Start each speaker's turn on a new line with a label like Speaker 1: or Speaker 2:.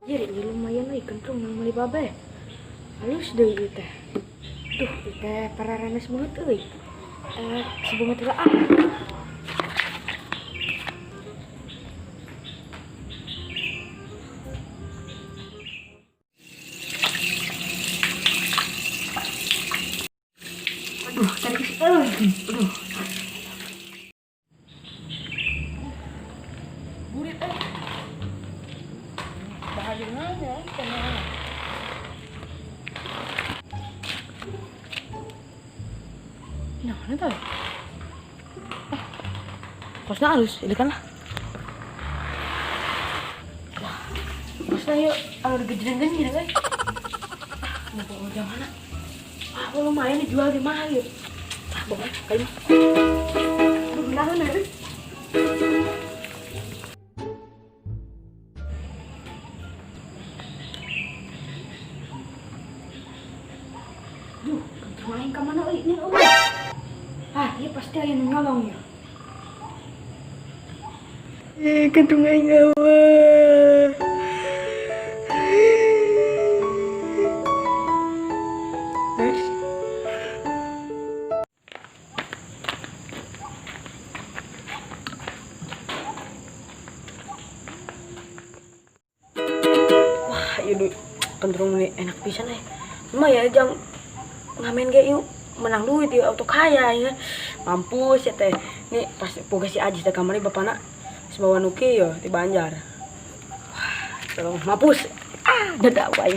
Speaker 1: Jadi lumayan euy kentrung nang meuli babe. Halus deui ieu teh. Duh, ieu teh pararenes banget euy. Sebelum teh aduh, tadi aduh. Burit bahaya nanya kenapa. Nah, mana tuh? Kosnya halus, ini kan lah. Kosnya yuk, kalau gejreng-gejreng guys. Mau bawa jam mana? Lumayan dijual di mahal yuk. Bawa kayu. Benar nih. Duh, kentrain ke mana ini iya pasti ada yang nolong ya. Kentung aing awal. Wah, ini kentung nih enak pisan Cuma ya jangan ngamen kayak yuk menang duit ya auto kaya ya. Mampus ya teh. Nih pas boga si Ajis teh kamari bapana sebawa nuki ya di Banjar. Wah, tolong mampus. Dadak wae.